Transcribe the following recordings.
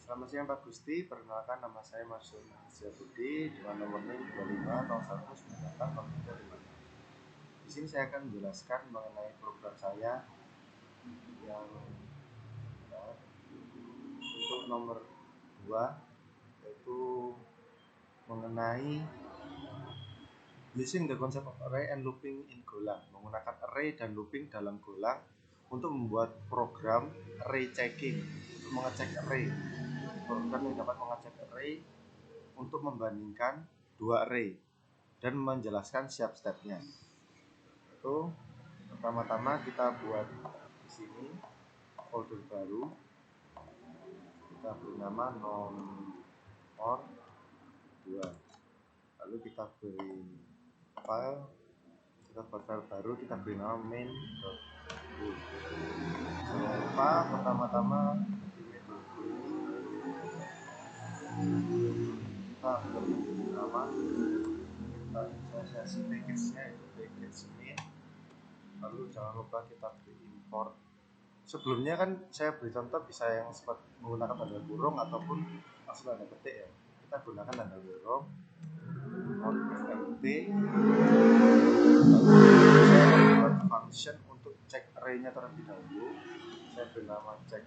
Selamat siang Pak Gusti, perkenalkan nama saya Marsud Budi dengan nomor NIM 2501980356. Di sini saya akan menjelaskan mengenai program saya yang untuk nomor 2, yaitu mengenai using the concept of array and looping in Golang, menggunakan array dan looping dalam Golang untuk membuat program array checking, untuk mengecek array. Program yang dapat mengecek array untuk membandingkan dua array dan menjelaskan siap stepnya. Itu pertama-tama kita buat di sini folder baru, kita beri nama nomor 2, lalu kita beri file, kita buat file baru, kita beri nama main.ru. Jangan lupa pertama-tama di main.ru kita beri nama, kita inisialisasi package-nya itu package main, lalu jangan lupa kita beri import. Sebelumnya kan saya beri contoh bisa yang seperti menggunakan tanda kurung ataupun langsung tanda petik ya. Kita gunakan tanda kurung, import fmt, saya membuat function untuk cek array-nya terlebih dahulu. Saya beri nama check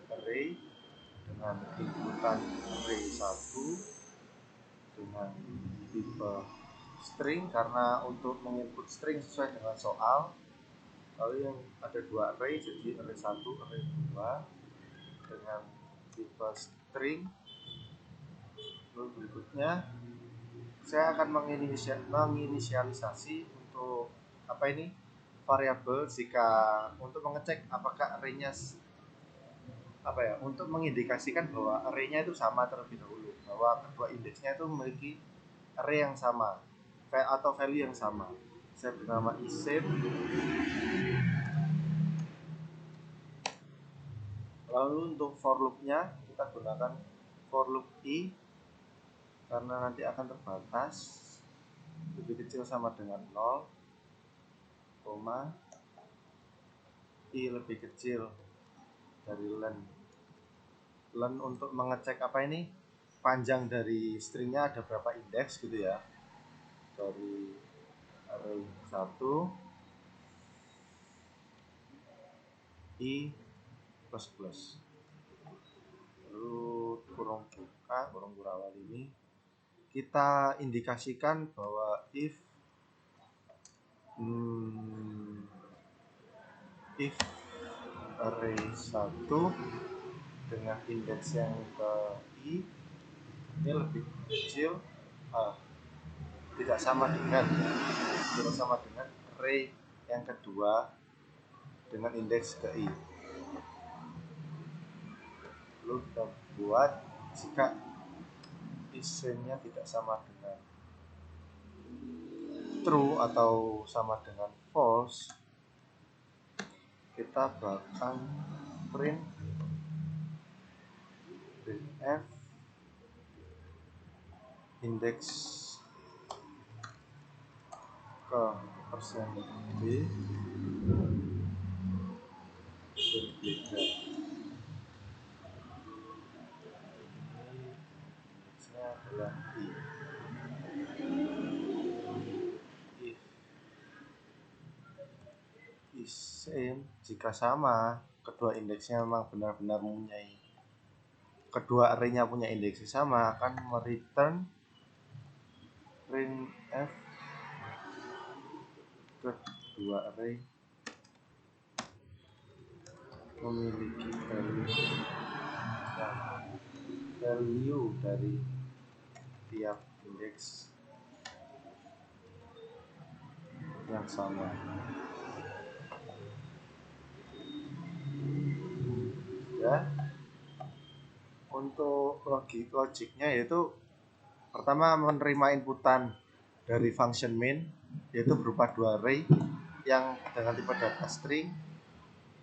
array dengan inputan array 1 dengan tipe string karena untuk menginput string sesuai dengan soal. Lalu yang ada dua array, jadi array 1, array 2 dengan tipe string. Lalu berikutnya saya akan menginisialisasi untuk variabel jika untuk mengecek apakah array-nya untuk mengindikasikan bahwa array-nya itu sama terlebih dahulu, bahwa kedua indeksnya itu memiliki array yang sama atau value yang sama. Saya bernama isim. Lalu untuk for loop-nya kita gunakan for loop i karena nanti akan terbatas, lebih kecil sama dengan 0, i lebih kecil dari len untuk mengecek panjang dari stringnya ada berapa indeks gitu ya, dari array 1 i plus. Lalu kurung kurawal ini kita indikasikan bahwa if array 1 dengan indeks yang ke i ini lebih kecil tidak sama dengan array yang kedua dengan indeks ke i. Lalu kita buat jika isimnya tidak sama dengan true atau sama dengan false, kita bakal print f indeks ke %d berbeda. Indeksnya adalah i. If isim jika sama, kedua indeksnya memang benar-benar mempunyai, kedua array-nya punya indeks yang sama, akan mereturn printf kedua array memiliki value dari tiap indeks yang sama. Ya, untuk logiknya yaitu pertama menerima inputan dari function main yaitu berupa dua array yang dengan tipe data string.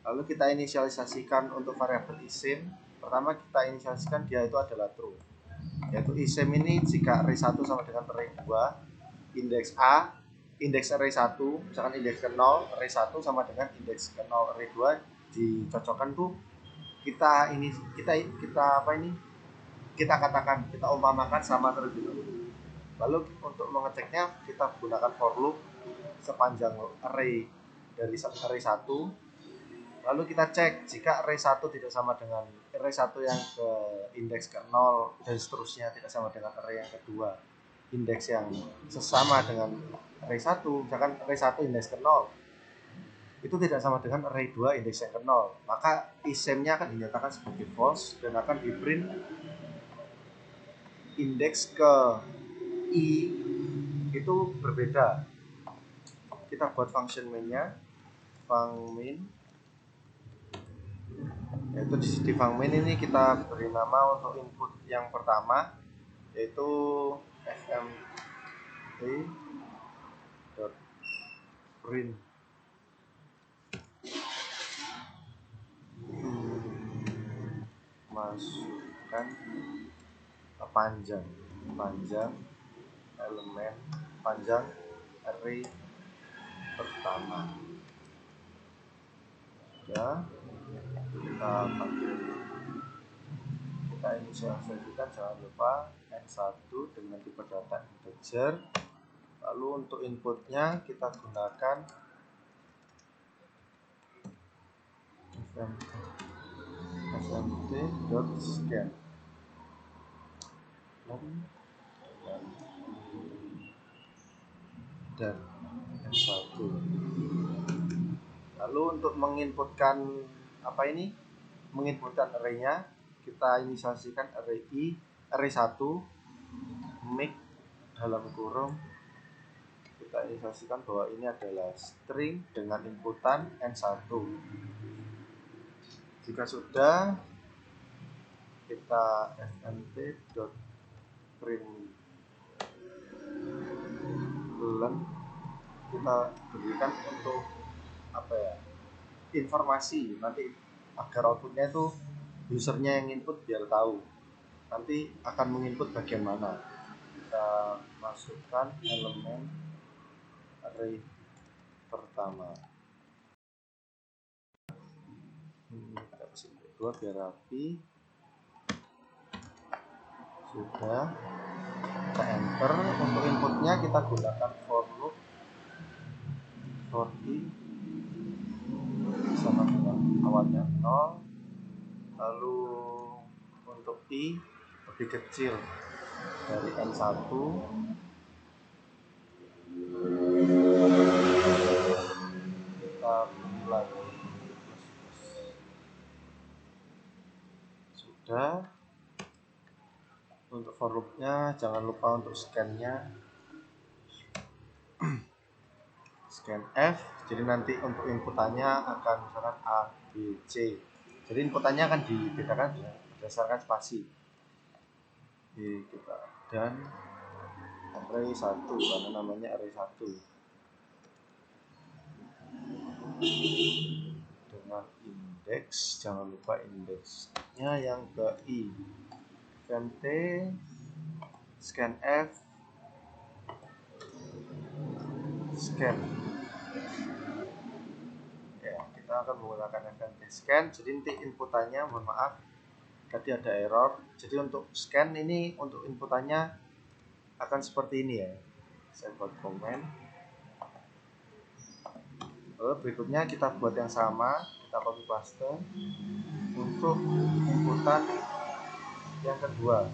Lalu kita inisialisasikan untuk variabel isim. Pertama kita inisialisasikan dia itu adalah true, yaitu isim ini jika array 1 sama dengan array 2, indeks a, indeks array 1 misalkan indeks ke 0, array 1 sama dengan indeks ke 0 array 2 dicocokkan tuh kita kita katakan, kita umpamakan sama terlebih dahulu. Lalu untuk mengeceknya kita gunakan for loop sepanjang array dari array 1. Lalu kita cek jika array 1 tidak sama dengan array 1 yang ke indeks ke 0 dan seterusnya tidak sama dengan array yang kedua indeks yang sesama dengan array 1, misalkan array 1 indeks ke 0 itu tidak sama dengan array 2 indeks yang ke 0, maka isem-nya akan dinyatakan sebagai false dan akan di print indeks ke i itu berbeda. Kita buat function main-nya, func_main, yaitu di func_main ini kita beri nama untuk input yang pertama yaitu fmt.print masukkan panjang elemen panjang array pertama. Ya, kita panggil, kita inisialisasikan, jangan lupa n1 dengan tipe data integer. Lalu untuk inputnya kita gunakan fmt.scan dan n1. Lalu untuk menginputkan menginputkan array-nya, kita inisialisasikan array 1 make dalam kurung, kita inisialisasikan bahwa ini adalah string dengan inputan n1. Jika sudah, kita fmt.print kita berikan untuk informasi nanti agar outputnya itu usernya yang input biar tahu nanti akan menginput bagian mana. Kita masukkan elemen array pertama, kita kasih kedua biar rapi. Sudah, kita enter. Untuk inputnya kita gunakan for loop for i sama dengan awalnya 0, lalu untuk i lebih kecil dari n1, kita lagi sudah. Untuk for loopnya jangan lupa untuk scan-nya scan F, jadi nanti untuk inputannya akan misalkan A, B, C, jadi inputannya akan dibedakan berdasarkan spasi. Oke, kita dan array 1 karena namanya array 1 dengan indeks, jangan lupa indeksnya yang ke i. fmt scan F scan. Ya, kita akan menggunakan fmt scan. Jadi nanti inputannya, mohon maaf tadi ada error, jadi untuk scan ini untuk inputannya akan seperti ini ya. Saya buat komen. Lalu berikutnya kita buat yang sama, kita copy paste untuk inputan yang kedua.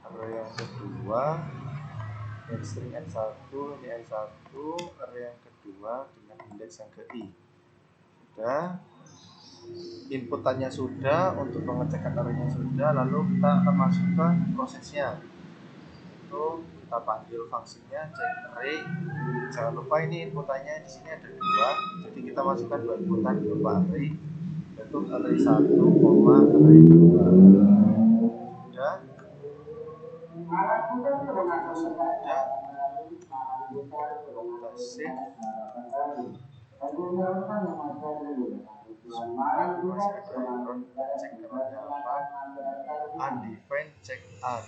Array yang kedua yang string n1, ini n1, array yang kedua dengan indeks yang ke i. Sudah, inputannya sudah, untuk pengecekan arraynya sudah, lalu kita akan masuk ke prosesnya. Itu kita panggil fungsinya check array. Jangan lupa ini inputannya di sini ada 2, jadi kita masukkan 2 inputan berupa array, yaitu array 1, array 2. Sudah. Kita save. Masih ada error, cek errornya apa, undefined check un.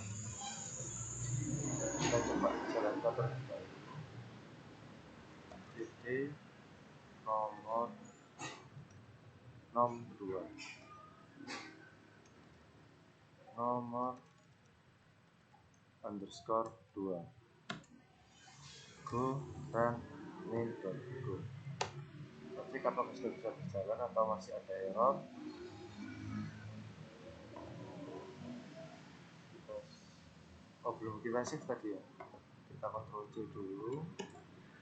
Kita coba jalankan terlebih dahulu. Nomor nom 2, nomor underscore 2, go run main.go. Tapi apakah sudah bisa berjalan atau masih ada error? Oh, belum kita save tadi ya. Kita Ctrl C dulu,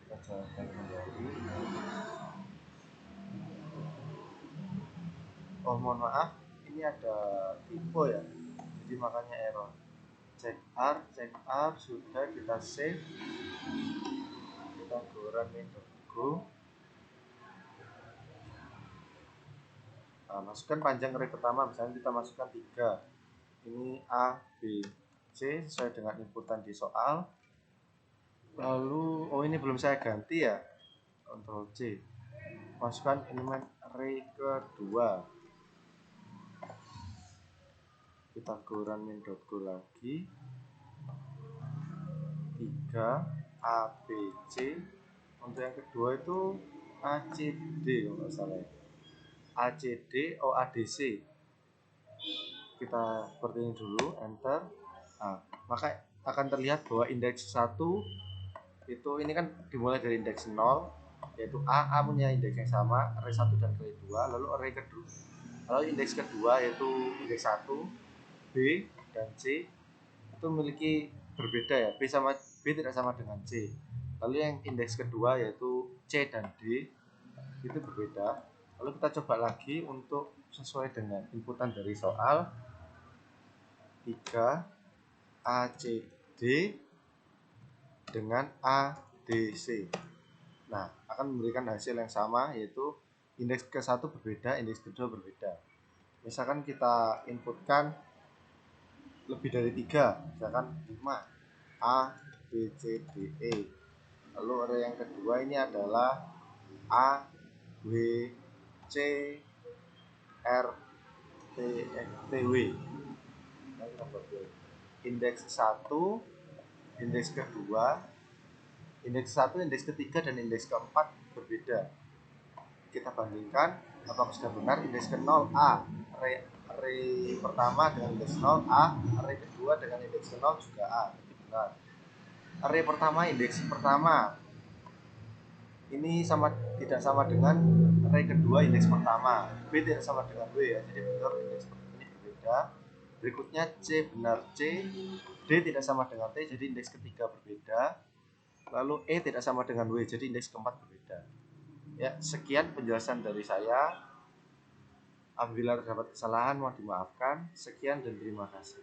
kita jalankan kembali. Oh, mohon maaf, ini ada typo ya, jadi makanya error. Check R sudah kita save, kita go run main.go. Nah, masukkan panjang array pertama, misalnya kita masukkan 3, ini A, B, C sesuai dengan inputan di soal. Lalu, oh ini belum saya ganti ya, Ctrl C, masukkan elemen array kedua, kita go run main.go lagi, 3 A, B, C. Untuk yang kedua itu A, C, D kalau nggak salah ya. A, C, D, O, A, D, C. Kita seperti ini dulu, enter. Nah, maka akan terlihat bahwa indeks 1 itu ini kan dimulai dari indeks 0, yaitu A punya indeks yang sama, array 1 dan array 2, lalu array kedua, lalu indeks kedua yaitu indeks 1, B dan C itu memiliki berbeda ya, B tidak sama dengan C. Lalu yang indeks kedua yaitu C dan D itu berbeda. Lalu kita coba lagi untuk sesuai dengan inputan dari soal, 3 A, C, D dengan A, D, C. Nah, akan memberikan hasil yang sama, yaitu indeks ke-1 berbeda, indeks kedua berbeda. Misalkan kita inputkan lebih dari 3, misalkan 5, A, B, C, D, E. Lalu array yang kedua ini adalah A, W, C, R, T, X, T, W. Indeks 1, indeks kedua, indeks 1, indeks ketiga, dan indeks keempat berbeda. Kita bandingkan apakah sudah benar. Indeks ke-0 A, array pertama dengan indeks 0 A, array kedua dengan indeks 0 juga A. Benar. Array pertama, indeks pertama ini tidak sama dengan array kedua indeks pertama. B tidak sama dengan W ya, jadi benar indeks ini berbeda. Berikutnya C benar C, D tidak sama dengan T, jadi indeks ketiga berbeda. Lalu E tidak sama dengan W, jadi indeks keempat berbeda. Ya, sekian penjelasan dari saya. Apabila terdapat kesalahan mohon dimaafkan. Sekian dan terima kasih.